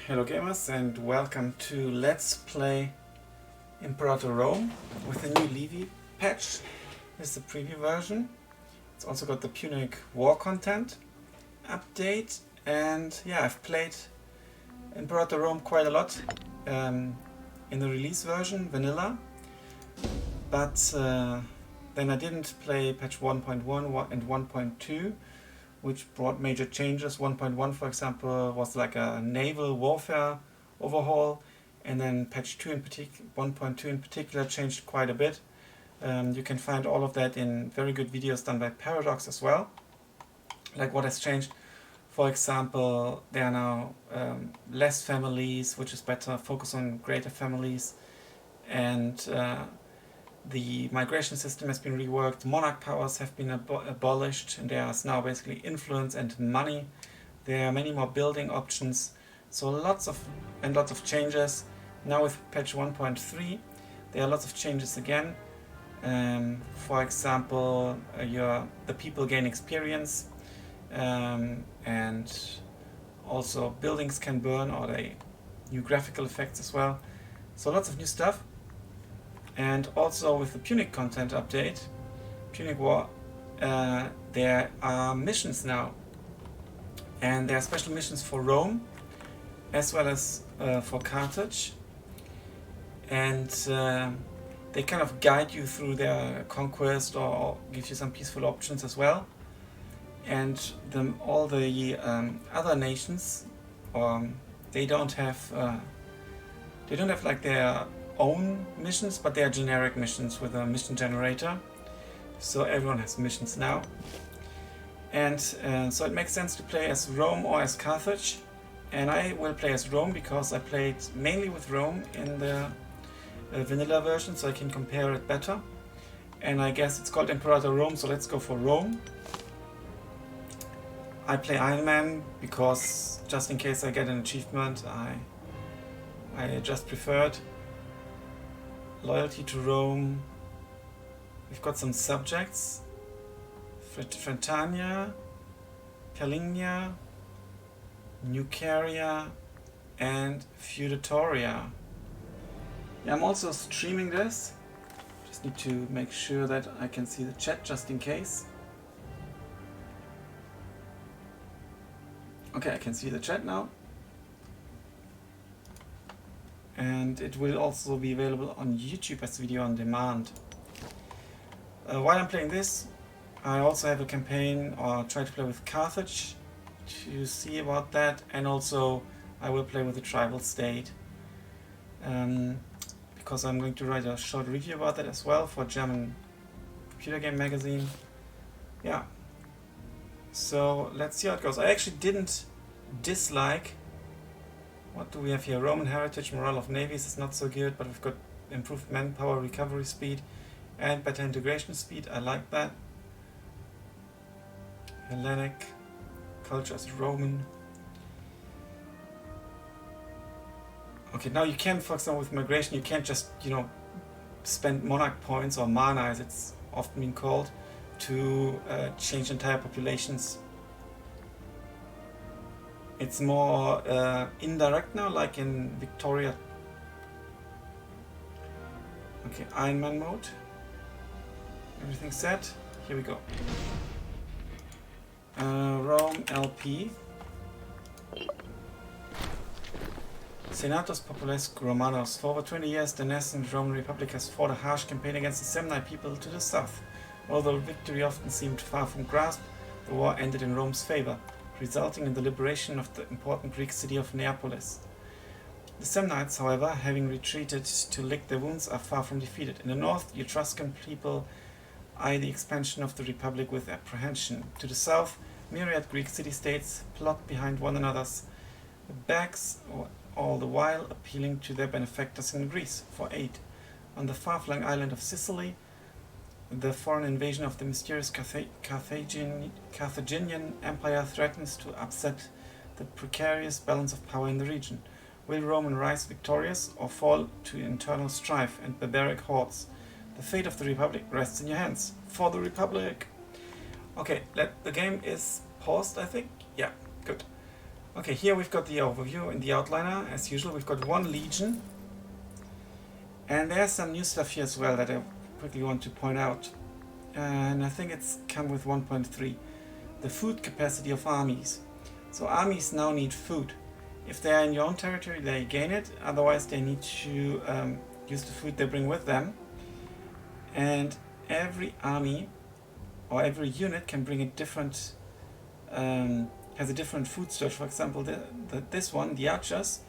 Hello gamers and welcome to Let's Play Imperator Rome with the new Livy patch. This is the preview version. It's also got the Punic War content update, and yeah, I've played Imperator Rome quite a lot in the release version, vanilla, but then I didn't play patch 1.1 and 1.2, which brought major changes. 1.1, for example, was like a naval warfare overhaul, and then patch 1.2 in particular changed quite a bit. You can find all of that in very good videos done by Paradox as well. Like what has changed. For example, there are now less families, which is better, focus on greater families, and the migration system has been reworked, monarch powers have been abolished, and there is now basically influence and money. There are many more building options, so lots of changes. Now with patch 1.3 there are lots of changes again. For example, the people gain experience, and also buildings can burn, or new graphical effects as well. So lots of new stuff. And also with the Punic content update, Punic War, there are missions now. And there are special missions for Rome, as well as for Carthage. And they kind of guide you through their conquest, or give you some peaceful options as well. And all the other nations, they don't have like their own missions, but they are generic missions with a mission generator, so everyone has missions now. And so it makes sense to play as Rome or as Carthage, and I will play as Rome because I played mainly with Rome in the vanilla version, so I can compare it better. And I guess it's called Imperator Rome, so let's go for Rome. I play Iron Man because just in case I get an achievement, I just preferred. Loyalty to Rome. We've got some subjects: Frentania, Palignia, Nucaria, and Feudatoria. Yeah, I'm also streaming this. Just need to make sure that I can see the chat just in case. Okay, I can see the chat now. And it will also be available on YouTube as video on demand. While I'm playing this, I also have a campaign, or try to play with Carthage to see about that, and also I will play with the tribal state, because I'm going to write a short review about that as well for German computer game magazine. Yeah, so let's see how it goes. I actually didn't dislike. What do we have here? Roman heritage, morale of navies is not so good, but we've got improved manpower, recovery speed, and better integration speed. I like that. Hellenic, culture is Roman. Okay, now you can, for example, with migration, you can't just, spend monarch points, or mana as it's often been called, to change entire populations. It's more indirect now, like in Victoria. Okay, Iron Man mode. Everything set. Here we go. Rome LP. Senatus Populesque Romanos. For over 20 years, the nascent Roman Republic has fought a harsh campaign against the Samnite people to the south. Although victory often seemed far from grasp, the war ended in Rome's favor, resulting in the liberation of the important Greek city of Neapolis. The Samnites, however, having retreated to lick their wounds, are far from defeated. In the north, the Etruscan people eye the expansion of the Republic with apprehension. To the south, myriad Greek city-states plot behind one another's backs, all the while appealing to their benefactors in Greece for aid. On the far-flung island of Sicily, the foreign invasion of the mysterious Carthaginian Empire threatens to upset the precarious balance of power in the region. Will Rome rise victorious, or fall to internal strife and barbaric hordes? The fate of the Republic rests in your hands. For the Republic! Okay, the game is paused, I think. Yeah, good. Okay. Okay, here we've got the overview in the outliner. As usual, we've got 1 legion. And there's some new stuff here as well that I quickly want to point out. And I think it's come with 1.3. The food capacity of armies. So armies now need food. If they are in your own territory, they gain it. Otherwise, they need to use the food they bring with them. And every army or every unit can bring a different, has a different food storage. For example, this one, the archers,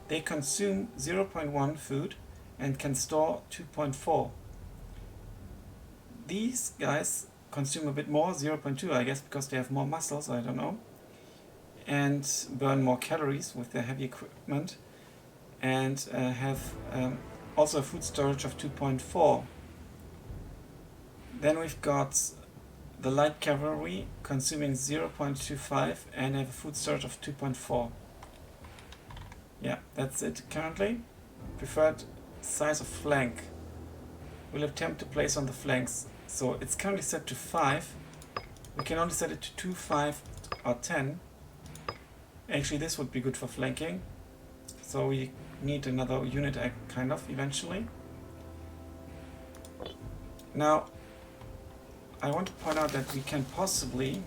they consume 0.1 food and can store 2.4. These guys consume a bit more, 0.2 I guess, because they have more muscles, I don't know, and burn more calories with their heavy equipment, and have also a food storage of 2.4. Then we've got the light cavalry consuming 0.25 and have a food storage of 2.4. Yeah, that's it currently. Preferred size of flank. We'll attempt to place on the flanks. So it's currently set to 5. We can only set it to 2, 5 or 10. Actually this would be good for flanking. So we need another unit kind of eventually. Now I want to point out that we can possibly,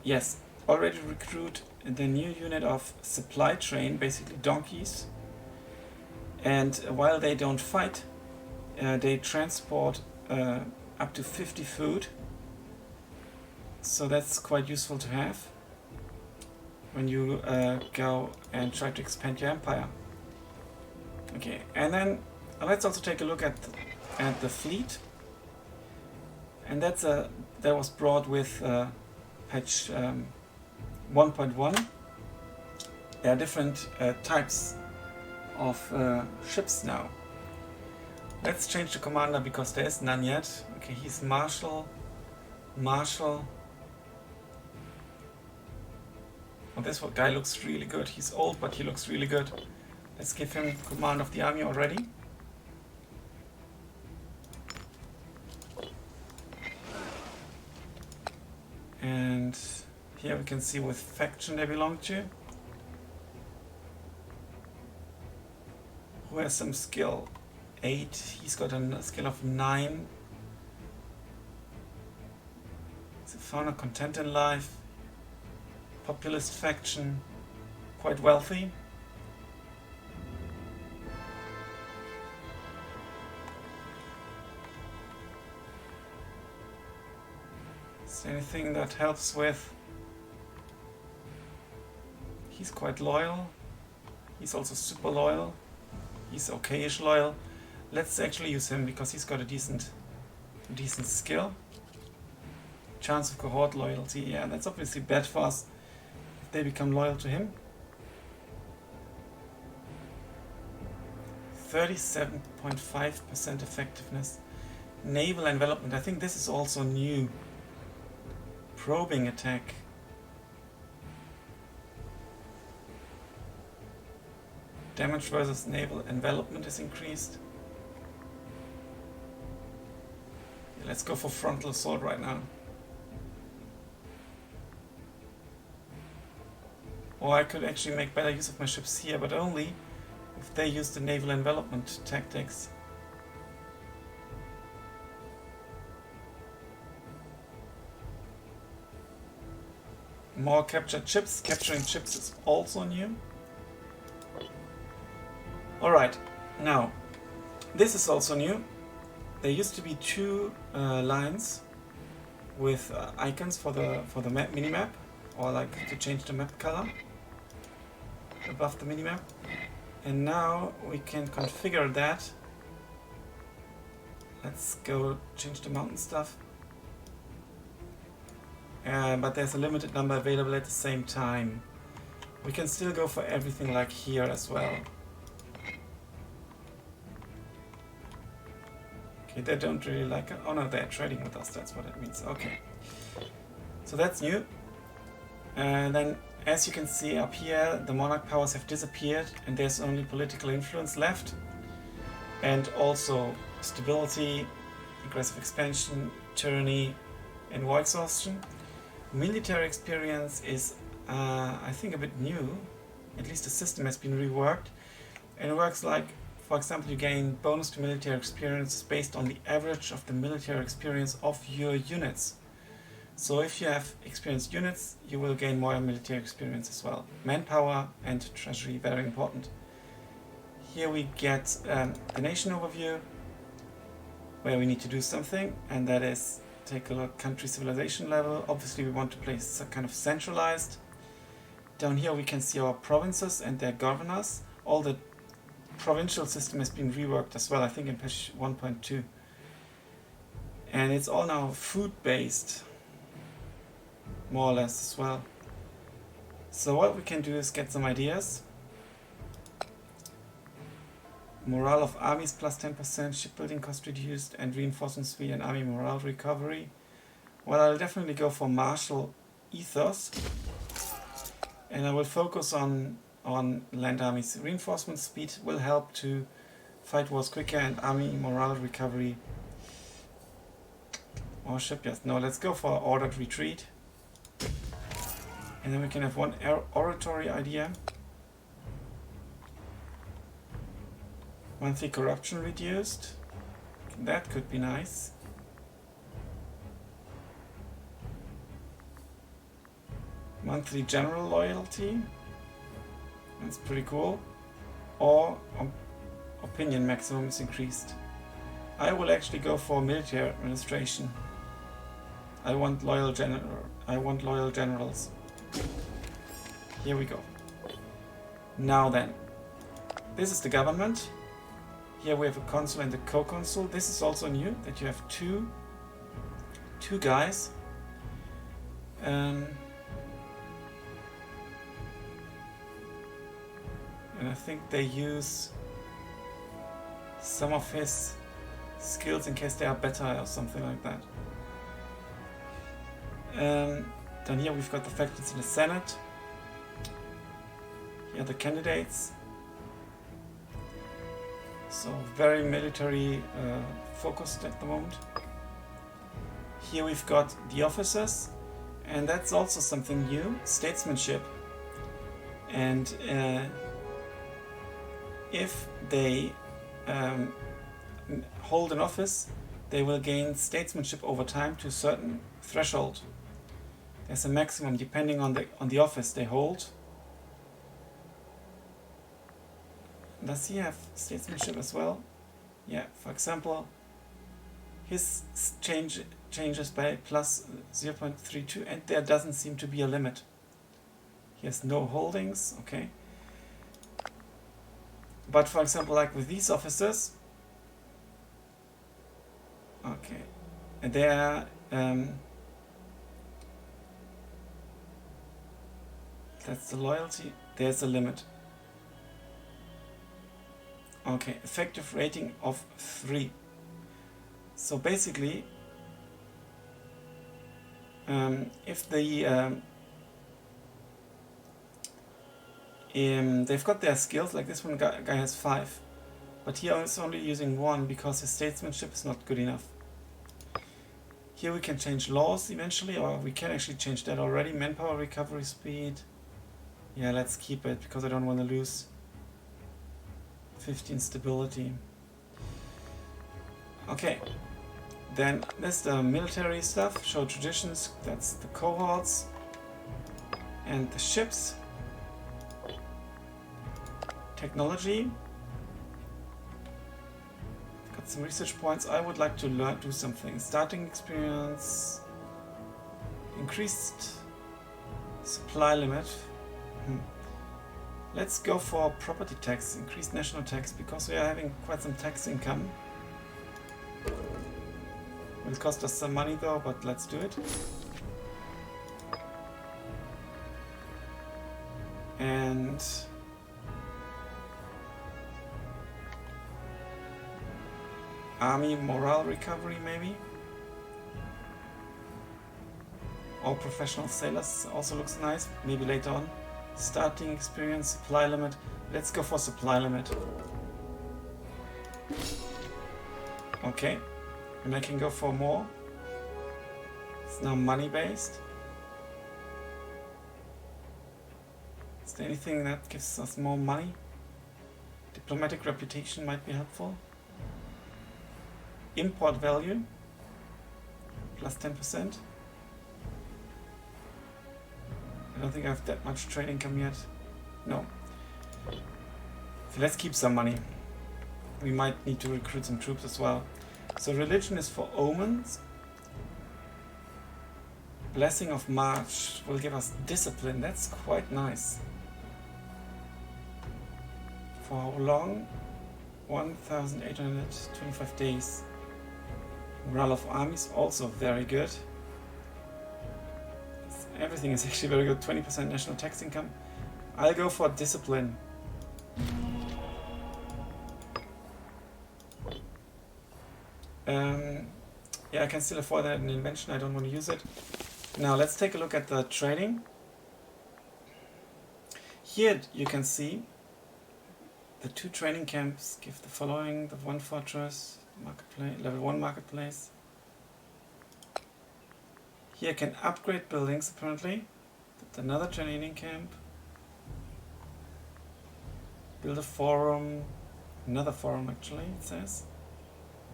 yes, already recruit the new unit of supply train, basically donkeys. And while they don't fight, they transport up to 50 food. So that's quite useful to have when you go and try to expand your empire. Okay, and then let's also take a look at the fleet. And that was brought with patch 1.1. There are different types of ships now. Let's change the commander because there is none yet. Okay, he's Marshal. Oh, this guy looks really good. He's old, but he looks really good. Let's give him command of the army already. And here we can see what faction they belong to. Who has some skill? 8. He's got a skill of 9. He's a founder, content in life. Populist faction. Quite wealthy. Is there anything that helps with? He's quite loyal. He's also super loyal. He's okay-ish loyal. Let's actually use him because he's got a decent skill. Chance of cohort loyalty. Yeah, that's obviously bad for us if they become loyal to him. 37.5% effectiveness. Naval envelopment. I think this is also new. Probing attack. Damage versus naval envelopment is increased. Yeah, let's go for frontal assault right now. Or I could actually make better use of my ships here, but only if they use the naval envelopment tactics. More captured ships. Capturing ships is also new. Alright, now this is also new. There used to be 2 lines with icons for the map, minimap, or like to change the map color above the minimap. And now we can configure that. Let's go change the mountain stuff. But there's a limited number available at the same time. We can still go for everything like here as well. Okay, they don't really like it. Oh no, they're trading with us, that's what it means. Okay. So that's new. And then, as you can see up here, the monarch powers have disappeared and there's only political influence left. And also stability, aggressive expansion, tyranny, and war exhaustion. Military experience is I think a bit new. At least the system has been reworked. And it works like, for example, you gain bonus to military experience based on the average of the military experience of your units. So if you have experienced units, you will gain more military experience as well. Manpower and treasury, very important. Here we get the nation overview, where we need to do something, and that is take a look country civilization level. Obviously we want to place kind of centralized. Down here we can see our provinces and their governors. All the provincial system has been reworked as well, I think in patch 1.2. And it's all now food based, more or less as well. So what we can do is get some ideas. Morale of armies plus 10%, shipbuilding cost reduced, and reinforcement speed and army morale recovery. Well, I'll definitely go for martial ethos. And I will focus on land armies. Reinforcement speed will help to fight wars quicker, and army morale recovery. Or shipyards. No, let's go for ordered retreat. And then we can have one oratory idea. Monthly corruption reduced. That could be nice. Monthly general loyalty. That's pretty cool. Or opinion maximum is increased. I will actually go for military administration. I want loyal generals. Here we go. Now then, this is the government. Here we have a consul and a co-consul. This is also new, that you have two guys. And I think they use some of his skills in case they are better or something like that. Down here we've got the factions in the Senate. Here are the candidates. So very military focused at the moment. Here we've got the officers, and that's also something new, statesmanship. And if they hold an office, they will gain statesmanship over time to a certain threshold. There's a maximum depending on the office they hold. Does he have statesmanship as well? Yeah, for example, his changes by plus 0.32, and there doesn't seem to be a limit. He has no holdings, okay. But for example, like with these officers, okay, and they are that's the loyalty, there's a limit. Okay, effective rating of 3. So basically, if they've got their skills, like this one guy has 5, but here is only using 1 because his statesmanship is not good enough. Here we can change laws eventually, or we can actually change that already. Manpower recovery speed. Yeah, let's keep it because I don't want to lose 15 stability. Okay, then there's the military stuff. Show traditions, that's the cohorts and the ships. Technology. Got some research points. I would like to do something. Starting experience. Increased supply limit. Let's go for property tax, increased national tax, because we are having quite some tax income. Will cost us some money though, but let's do it. And army morale recovery maybe. All professional sailors also looks nice, maybe later on. Starting experience, supply limit. Let's go for supply limit. Okay, and I can go for more. It's now money based. Is there anything that gives us more money? Diplomatic reputation might be helpful. Import value, plus 10%. I don't think I have that much trade income yet. No. So let's keep some money. We might need to recruit some troops as well. So religion is for omens. Blessing of March will give us discipline. That's quite nice. For how long? 1,825 days. Morale of armies also very good. Everything is actually very good. 20% national tax income. I'll go for discipline. Yeah, I can still afford that an invention. I don't want to use it. Now let's take a look at the trading. Here you can see the 2 training camps give the following: the 1 fortress, marketplace, level 1 marketplace. Here I can upgrade buildings apparently. Another training camp. Build a forum. Another forum actually, it says.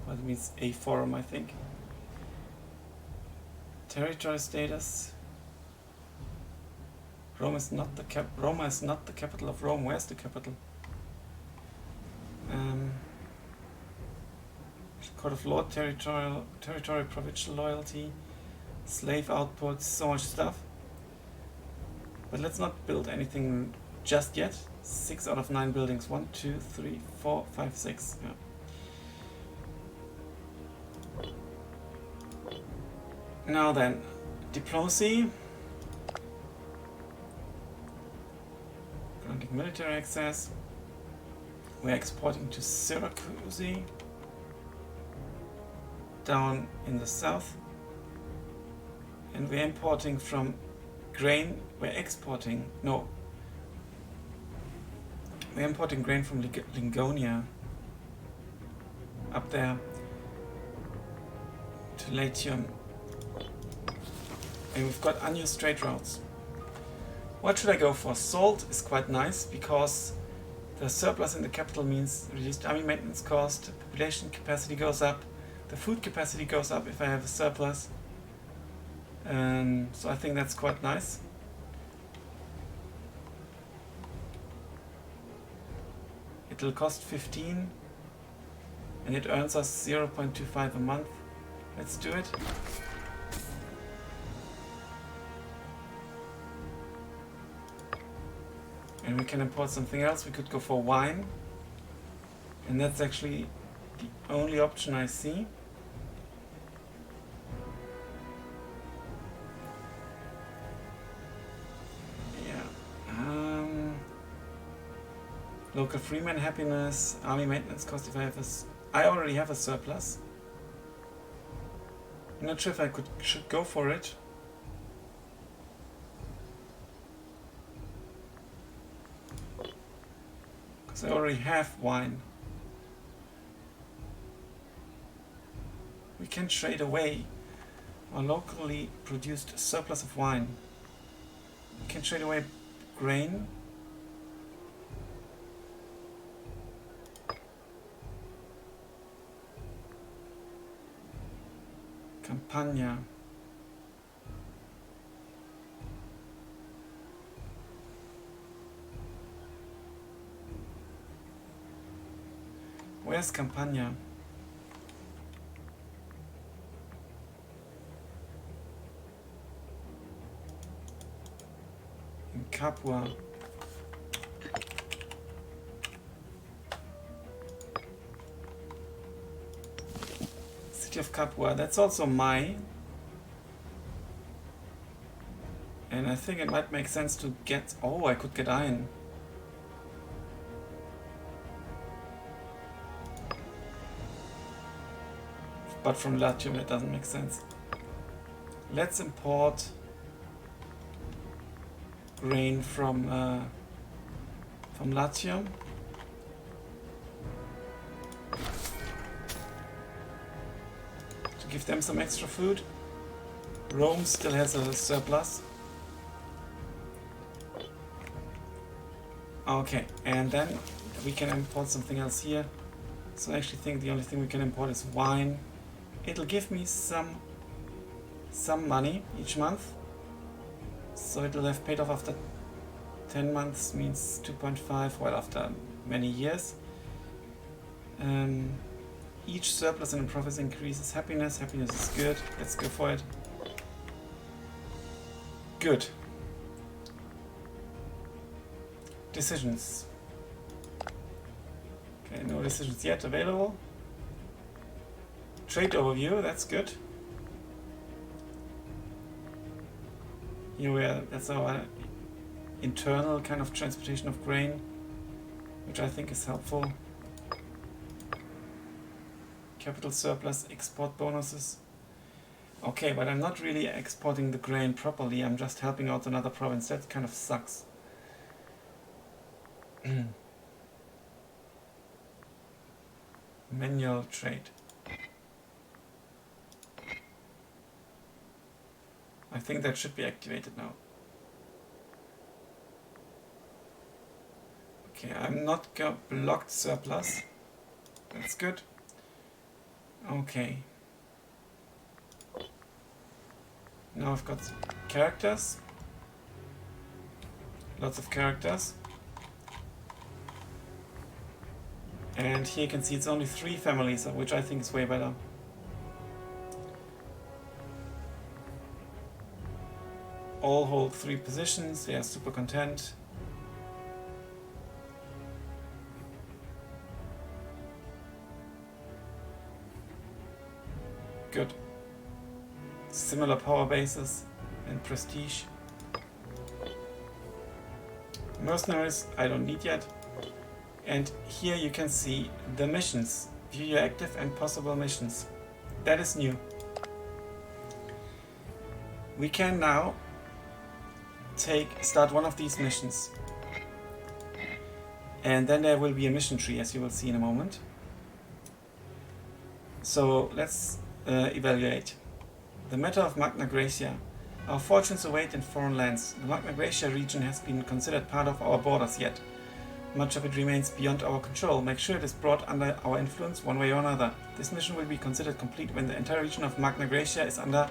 Well, it means a forum, I think. Territory status. Roma is not the capital of Rome. Where's the capital? Court of Law, territory, provincial loyalty, slave output, so much stuff. But let's not build anything just yet. 6 out of 9 buildings. 1, 2, 3, 4, 5, 6. Yeah. Now then, diplomacy. Granting military access. We're exporting to Syracuse, down in the south. And we're importing from grain. We're exporting. No. We're importing grain from Lingonia. Up there. To Latium. And we've got unused trade routes. What should I go for? Salt is quite nice because the surplus in the capital means reduced army maintenance cost, population capacity goes up, the food capacity goes up if I have a surplus. So I think that's quite nice. It'll cost 15 and it earns us 0.25 a month. Let's do it. And we can import something else. We could go for wine. And that's actually the only option I see. Yeah. Local freeman happiness, army maintenance cost if I have I already have a surplus. I'm not sure if I should go for it. I already have wine. We can trade away our locally produced surplus of wine. We can trade away grain. Campagna. Where's Campagna? In Capua. City of Capua, that's also my. And I think it might make sense to get... Oh, I could get iron. But from Latium it doesn't make sense. Let's import grain from Latium. To give them some extra food. Rome still has a surplus. Okay, and then we can import something else here. So I actually think the only thing we can import is wine. It'll give me some money each month. So it'll have paid off after 10 months, means 2.5, well, after many years. Each surplus and profits increases happiness. Happiness is good. Let's go for it. Good. Decisions. Okay, no decisions yet available. Trade overview, that's good. Here that's our internal kind of transportation of grain, which I think is helpful. Capital surplus, export bonuses. Okay, but I'm not really exporting the grain properly, I'm just helping out another province. That kind of sucks. Manual trade. I think that should be activated now. Okay, I'm not blocked surplus. That's good. Okay. Now I've got characters. Lots of characters. And here you can see it's only 3 families, which I think is way better. All hold 3 positions, they are super content. Good. Similar power bases and prestige. Mercenaries, I don't need yet. And here you can see the missions. View your active and possible missions. That is new. We can now start one of these missions. And then there will be a mission tree, as you will see in a moment. So let's evaluate. The matter of Magna Graecia. Our fortunes await in foreign lands. The Magna Graecia region has been considered part of our borders yet. Much of it remains beyond our control. Make sure it is brought under our influence one way or another. This mission will be considered complete when the entire region of Magna Graecia is under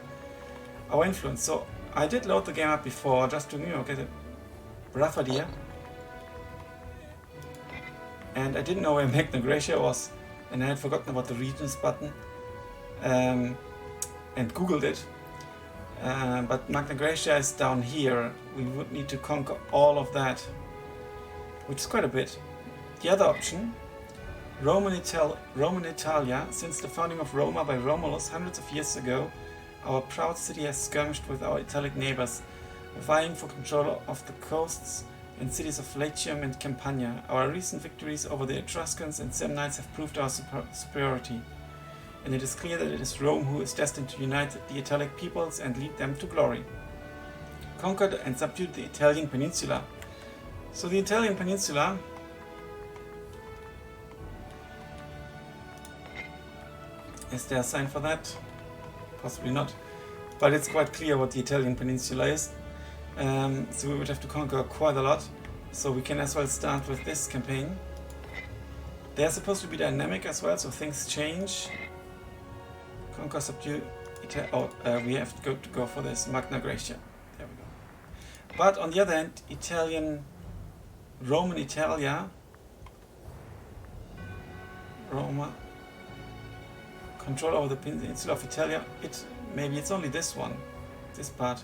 our influence. So I did load the game up before just to get a rough idea. And I didn't know where Magna Graecia was. And I had forgotten about the regions button. And googled it. But Magna Graecia is down here. We would need to conquer all of that, which is quite a bit. The other option, Rome and Italia. Since the founding of Roma by Romulus hundreds of years ago, our proud city has skirmished with our Italic neighbors, vying for control of the coasts and cities of Latium and Campania. Our recent victories over the Etruscans and Samnites have proved our superiority, and it is clear that it is Rome who is destined to unite the Italic peoples and lead them to glory. Conquered and subdued the Italian peninsula. So the Italian peninsula is there a sign for that? Possibly not, but it's quite clear what the Italian peninsula is. So we would have to conquer quite a lot. So we can as well start with this campaign. They're supposed to be dynamic as well, so things change. Conquer, subdue. We have to go for this Magna Graecia. There we go. But on the other hand, Roman Italia, Roma, control over the peninsula of Italia. Maybe it's only this one, this part.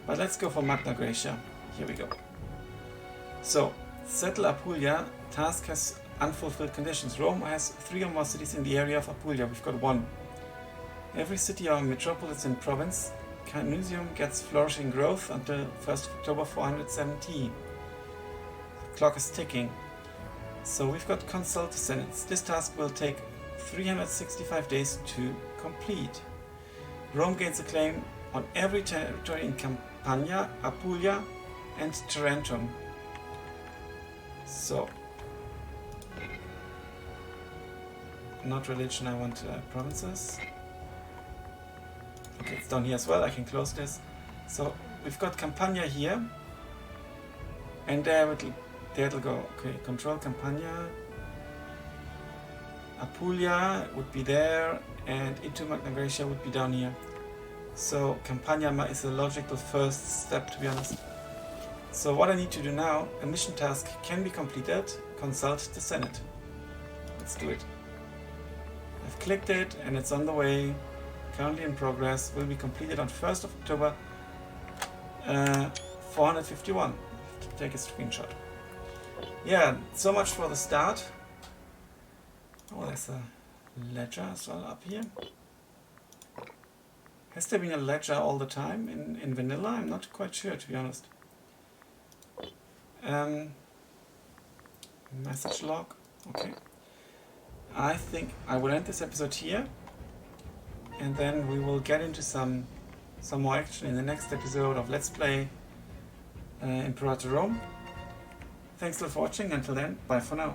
But let's go for Magna Graecia. Here we go. So, settle Apulia. Task has unfulfilled conditions. Rome has 3 or more cities in the area of Apulia. We've got 1. Every city or metropolis and province, Canusium gets flourishing growth until 1st of October 470. The clock is ticking. So we've got consult senates. This task will take 365 days to complete. Rome gains a claim on every territory in Campania, Apulia and Tarentum. So, not religion, I want provinces. Okay, it's down here as well, I can close this. So, we've got Campania here. And there it'll go. Okay, control Campania. Apulia would be there, and into Magna Graecia would be down here. So Campania is a logical first step, to be honest. So what I need to do now, a mission task can be completed. Consult the Senate. Let's do it. I've clicked it and it's on the way. Currently in progress. Will be completed on 1st of October 451. Take a screenshot. Yeah, so much for the start. Oh, there's a ledger as well up here. Has there been a ledger all the time in vanilla? I'm not quite sure, to be honest. Message log. Okay. I think I will end this episode here, and then we will get into some more action in the next episode of Let's Play Imperator Rome. Thanks a lot for watching. Until then, bye for now.